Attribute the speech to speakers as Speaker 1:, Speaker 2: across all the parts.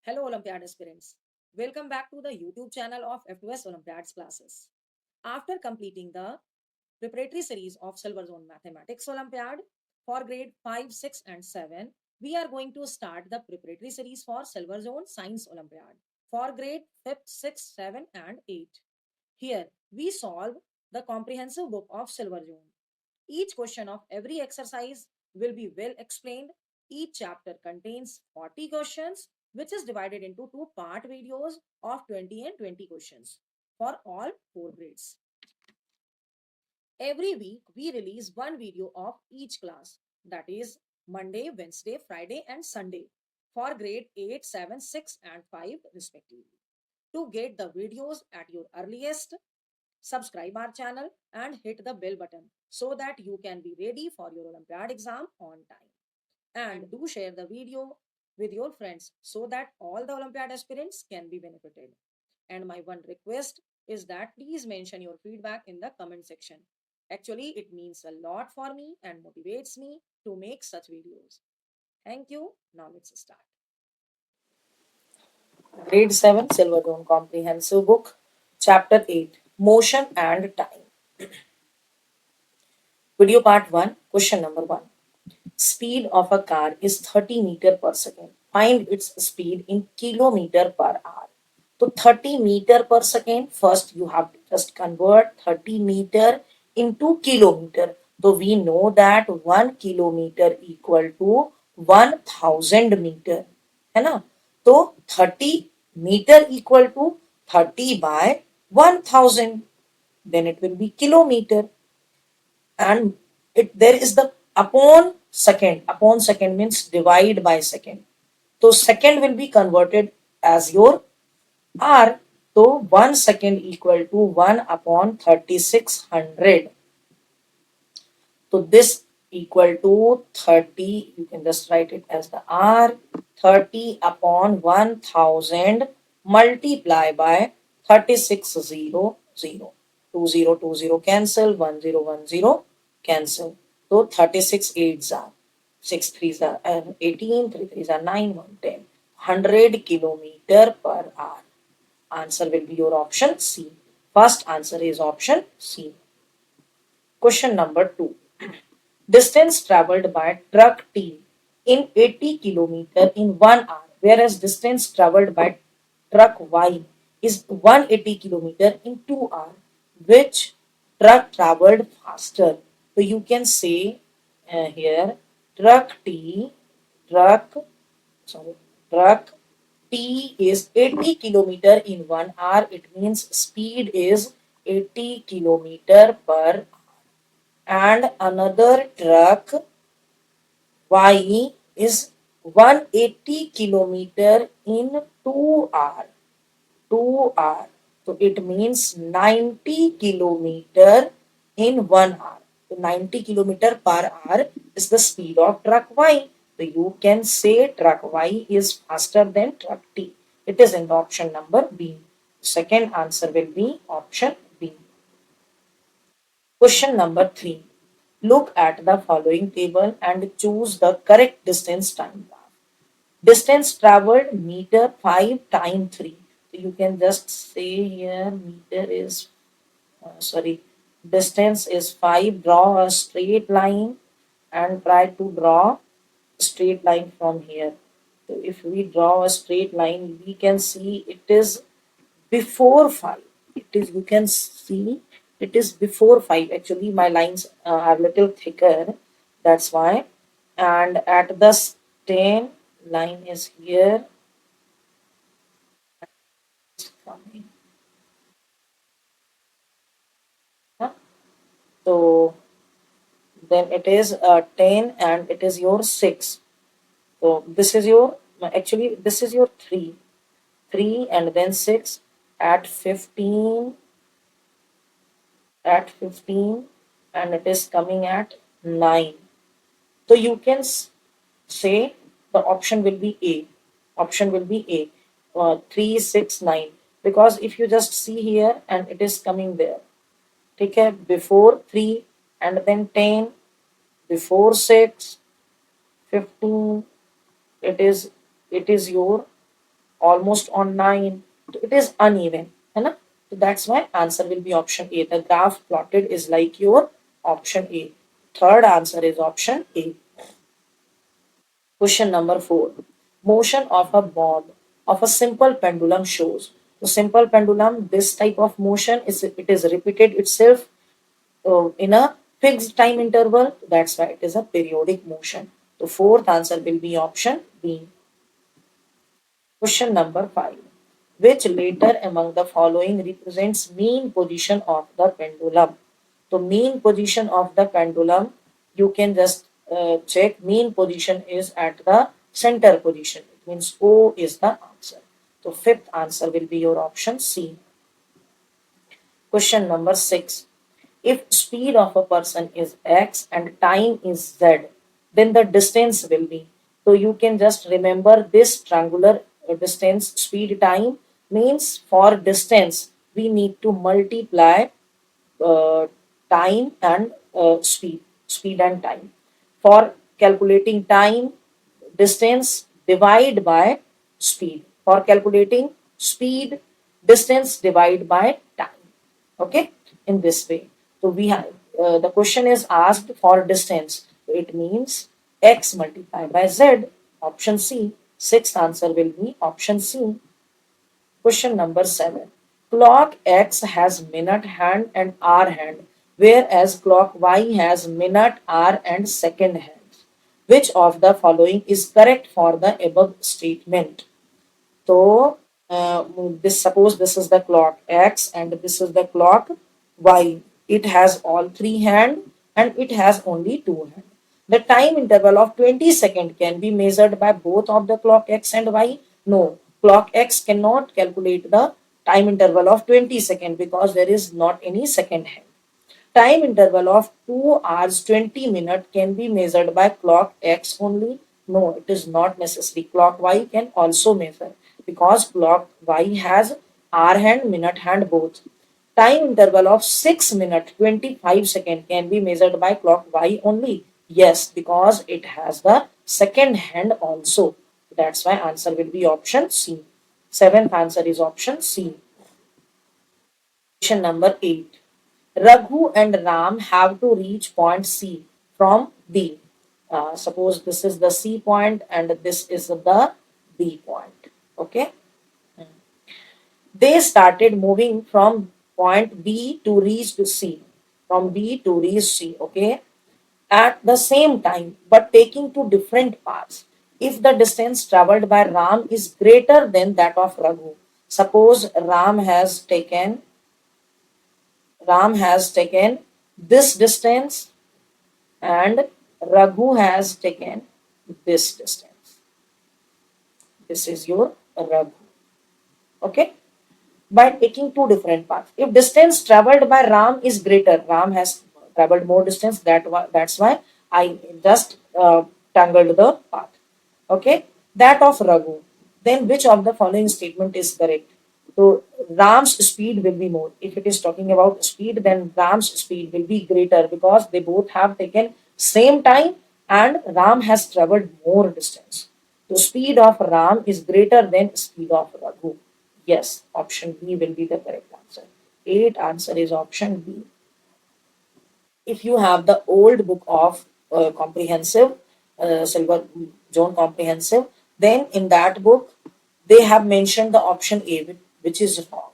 Speaker 1: Hello, Olympiad aspirants. Welcome back to the YouTube channel of F2S Olympiads classes. After completing the preparatory series of Silver Zone Mathematics Olympiad for grade 5, 6, and 7, we are going to start the preparatory series for Silver Zone Science Olympiad for grade 5th, 6th, 7, and 8. Here, we solve the comprehensive book of Silver Zone. Each question of every exercise will be well explained. Each chapter contains 40 questions, which is divided into two part videos of 20 and 20 questions for all four grades. Every week, we release one video of each class, that is Monday, Wednesday, Friday, and Sunday for grade 8, 7, 6, and 5, respectively. To get the videos at your earliest, subscribe our channel and hit the bell button so that you can be ready for your Olympiad exam on time. And do share the video with your friends so that all the Olympiad aspirants can be benefited. And my one request is that please mention your feedback in the comment section. Actually, it means a lot for me and motivates me to make such videos. Thank you. Now let's start. Grade 7 Silver Zone Comprehensive Book, Chapter 8, Motion and Time. Video part 1, question number 1. Speed of a car is 30 meter per second. Find its speed in kilometer per hour. So 30 meter per second, first you have to just convert 30 meter into kilometer. So we know that 1 kilometer equal to 1000 meter. है ना? तो 30 meter equal to 30 by 1000. Then it will be kilometer. And there is the upon second means divide by second, so second will be converted as your r, so 1 second equal to 1 upon 3600, so this equal to 30, you can just write it as the r, 30 upon 1000 multiply by 3600, 2020 cancel, 1010 cancel, so 36 8s are 6 3s are 18, 3 3s are 9, 110, 100 kilometer per hour. Answer will be your option C. First answer is option C. Question number 2. Distance traveled by truck T in 80 kilometer in 1 hour, whereas distance traveled by truck Y is 180 kilometer in 2 hours. Which truck traveled faster? So you can say here truck T, truck, sorry, truck T is 80 kilometer in 1 hour. It means speed is 80 kilometer per, and another truck Y is 180 kilometer in 2 hour. 2 hour. So it means 90 kilometer in 1 hour. So 90 kilometer per hour is the speed of truck Y. So you can say truck Y is faster than truck T. It is in the option number B. Second answer will be option B. Question number 3. Look at the following table and choose the correct distance time graph. Distance traveled meter 5 times 3. So you can just say here meter is, sorry, distance is 5. Draw a straight line and try to draw a straight line from here. So if we draw a straight line, we can see it is before 5. It is, you can see it is before 5. Actually my lines are little thicker, that's why. And at the 10 line is here coming. Huh? So then it is 10 and it is your 6. So this is your, actually this is your 3, 3 and then 6 at 15, at 15, and it is coming at 9. So you can say the option will be A. Option will be A. 3, 6, 9. Because if you just see here and it is coming there. Okay, before 3 and then 10, before 6, 15. It is your almost on 9. So it is uneven, है ना? So that's why answer will be option A. The graph plotted is like your option A. Third answer is option A. Question number 4. Motion of a bob of a simple pendulum shows. So simple pendulum, this type of motion is it is repeated itself in a fixed time interval. That's why it is a periodic motion. The fourth answer will be option B. Question number 5. Which letter among the following represents mean position of the pendulum? So mean position of the pendulum, you can just check mean position is at the center position. It means O is the answer. So fifth answer will be your option C. Question number 6. If speed of a person is x and time is z, then the distance will be. So you can just remember this triangular distance speed time means for distance we need to multiply uh, time and speed and time. For calculating time, distance divide by speed. For calculating speed, distance divide by time. Okay, in this way. So we have the question is asked for distance. It means x multiplied by z. Option C. Sixth answer will be option C. Question number 7. Clock X has minute hand and hour hand, whereas clock Y has minute, hour, and second hands. Which of the following is correct for the above statement? So, this suppose this is the clock X and this is the clock Y. It has all three hand and it has only two hand. The time interval of 20 seconds can be measured by both of the clock X and Y. No, clock X cannot calculate the time interval of 20 seconds because there is not any second hand. Time interval of 2 hours 20 minutes can be measured by clock X only. No, it is not necessary. Clock Y can also measure because clock Y has hour hand, minute hand both. Time interval of 6 minutes 25 seconds can be measured by clock Y only. Yes, because it has the second hand also. That's why answer will be option C. Seventh answer is option C. Question number 8. Raghu and Ram have to reach point C from B. Suppose this is the C point and this is the B point. Okay. They started moving from point B to reach to C. From B to reach C. Okay. At the same time, but taking two different paths. If the distance traveled by Ram is greater than that of Raghu, suppose Ram has taken this distance and Raghu has taken this distance. This is your Raghu. Okay. By taking two different paths. If distance traveled by Ram is greater, Ram has traveled more distance. That's why I just tangled the path. Okay. That of Raghu. Then which of the following statement is correct? So Ram's speed will be more. If it is talking about speed, then Ram's speed will be greater because they both have taken same time and Ram has traveled more distance. The speed of Ram is greater than speed of Raghu. Yes, option B will be the correct answer. Eight answer is option B. If you have the old book of comprehensive, silver zone comprehensive, then in that book they have mentioned the option A, which is wrong.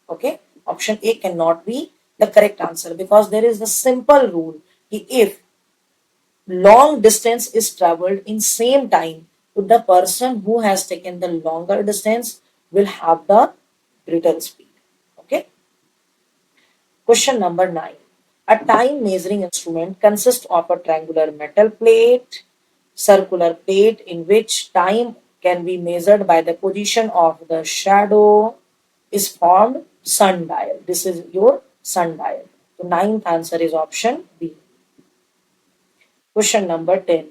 Speaker 1: Okay, option A cannot be the correct answer because there is a simple rule. If long distance is traveled in same time, to the person who has taken the longer distance will have the greater speed. Okay. Question number 9. A time measuring instrument consists of a triangular metal plate, circular plate in which time can be measured by the position of the shadow is formed sundial. This is your sundial. The ninth answer is option B. Question number 10.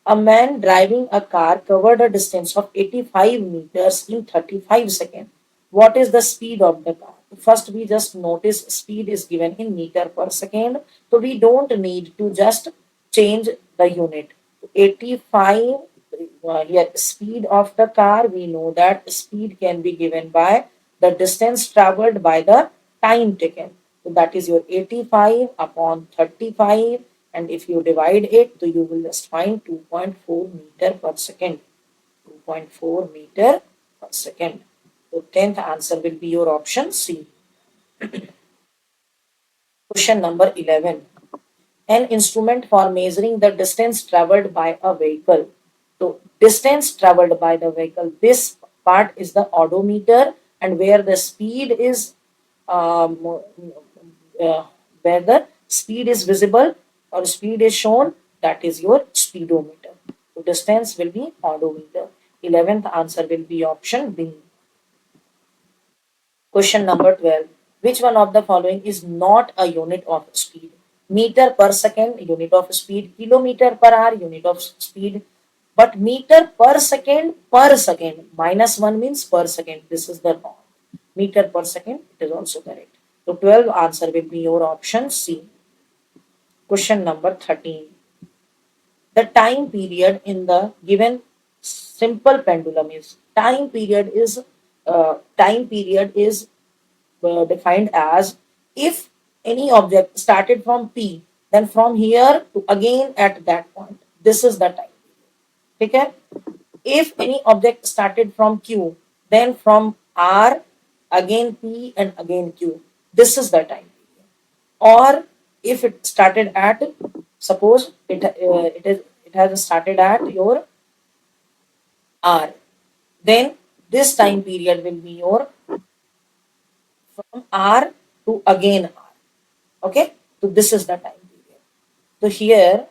Speaker 1: A man driving a car covered a distance of 85 meters in 35 seconds. What is the speed of the car? First, we just notice speed is given in meter per second. So we don't need to just change the unit. 85 Here speed of the car, we know that speed can be given by the distance traveled by the time taken. So that is your 85 upon 35, and if you divide it, so you will just find 2.4 meter per second. 2.4 meter per second. So 10th answer will be your option C. Question number 11. An instrument for measuring the distance traveled by a vehicle. So, distance traveled by the vehicle, this part is the odometer, and where the speed is, um, uh, where the speed is visible or speed is shown, that is your speedometer. So, distance will be odometer. 11th answer will be option B. Question number 12. Which one of the following is not a unit of speed? Meter per second, unit of speed; kilometer per hour, unit of speed. But meter per second, minus 1 means per second. This is the wrong. Meter per second, it is also correct. So 12 answer will be your option C. Question number 13. The time period in the given simple pendulum is defined as if any object started from P, then from here to again at that point. This is the time. Okay? If any object started from Q, then from R, again P, and again Q. This is the time. Or if it started at, suppose it has started at your R, then this time period will be your from R to again R. Okay, so this is the time period. So here,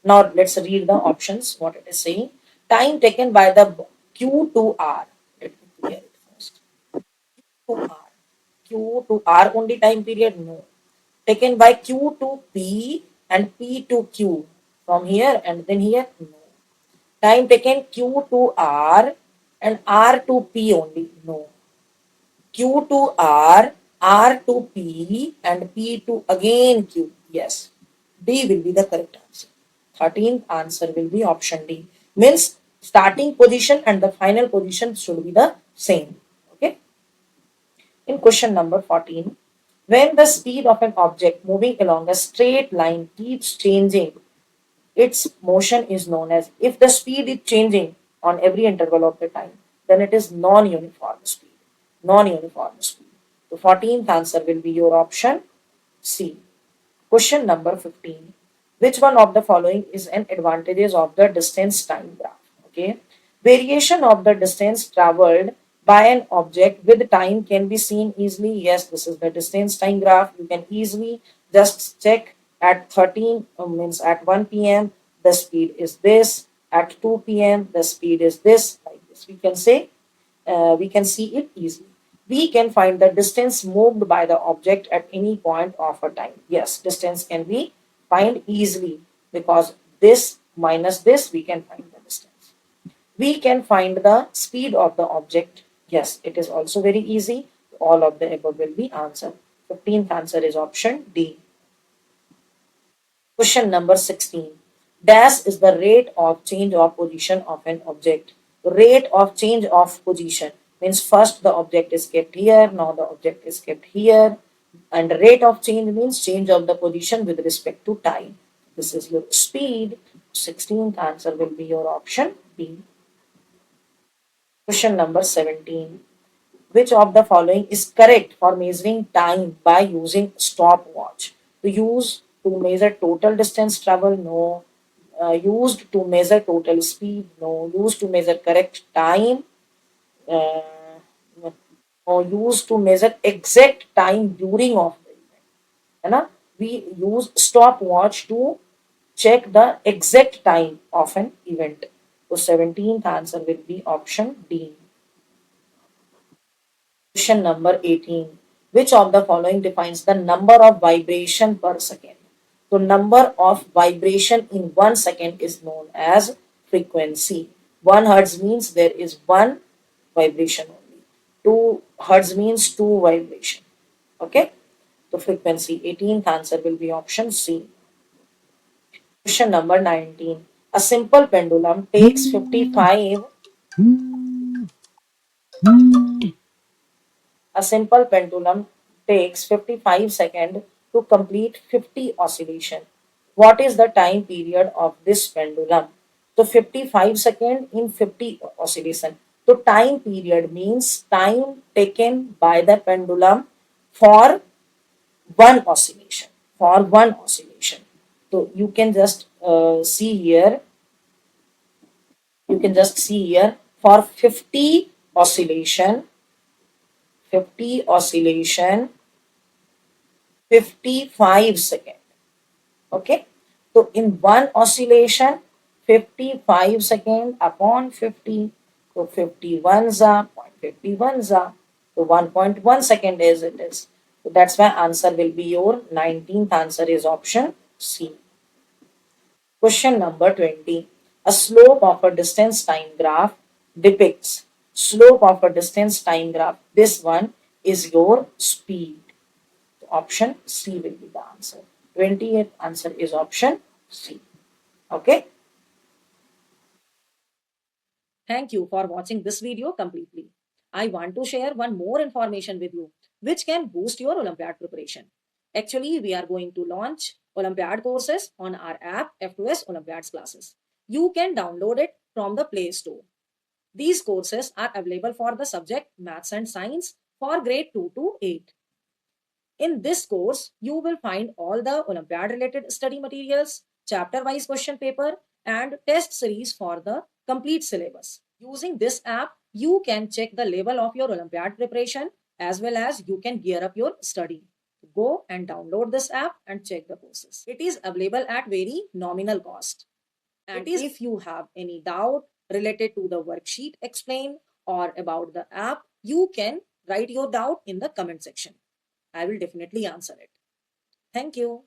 Speaker 1: now let's read the options, what it is saying. Time taken by the Q to R. Let me clear it first. To R. Q to R only time period? No. Taken by Q to P and P to Q. From here and then here? No. Time taken Q to R and R to P only? No. Q to R, R to P, and P to again Q. Yes. D will be the correct answer. 13th answer will be option D. Means starting position and the final position should be the same. Okay. In question number 14, when the speed of an object moving along a straight line keeps changing, its motion is known as, if the speed is changing on every interval of the time, then it is non-uniform speed. Non-uniform speed. So 14th answer will be your option C. Question number 15. Which one of the following is an advantages of the distance time graph? Okay. Variation of the distance traveled by an object with time can be seen easily. Yes, this is the distance time graph. You can easily just check at 13 means at 1 p.m. the speed is this. At 2 p.m. the speed is this. Like this, we can say we can see it easily. We can find the distance moved by the object at any point of a time. Yes, distance can be find easily because this minus this, we can find the distance. We can find the speed of the object. Yes, it is also very easy. All of the above will be answered. 15th answer is option D. Question number 16. Dash is the rate of change of position of an object. Rate of change of position means first the object is kept here, now the object is kept here, and rate of change means change of the position with respect to time. This is your speed. 16th answer will be your option B. Question number 17. Which of the following is correct for measuring time by using stopwatch? To measure total distance travel? No. Used to measure total speed? No. Used to measure correct time? Uh, or used to measure exact time during of the event? है ना? We use stopwatch to check the exact time of an event. So 17th answer will be option D. Question number 18. Which of the following defines the number of vibration per second? So number of vibration in 1 second is known as frequency. 1 hertz means there is one vibration only. 2 hertz means two vibration. Okay. So frequency. 18th answer will be option C. Question number 19. A simple pendulum takes 55 A simple pendulum takes 55 seconds to complete 50 oscillation. What is the time period of this pendulum? So 55 seconds in 50 oscillation. So time period means time taken by the pendulum for one oscillation. For one oscillation. So you can just see here. You can just see here for 50 oscillation 55 seconds. Okay. So in one oscillation, 55 seconds upon 50. So 51 za, 0.51 za. So 1.1 second as it is. So that's why answer will be your 19th answer is option C. Question number 20. A slope of a distance time graph depicts slope of a distance time graph. This one is your speed. Option C will be the answer. 20th answer is option C. Okay. Thank you for watching this video completely. I want to share one more information with you, which can boost your Olympiad preparation. Actually, we are going to launch Olympiad courses on our app F2S Olympiads classes. You can download it from the Play Store. These courses are available for the subject Maths and Science for grade 2 to 8. In this course, you will find all the Olympiad related study materials, chapter wise question paper, and test series for the complete syllabus. Using this app, you can check the level of your Olympiad preparation as well as you can gear up your study. Go and download this app and check the courses. It is available at very nominal cost. And if you have any doubt related to the worksheet explained or about the app, you can write your doubt in the comment section. I will definitely answer it. Thank you.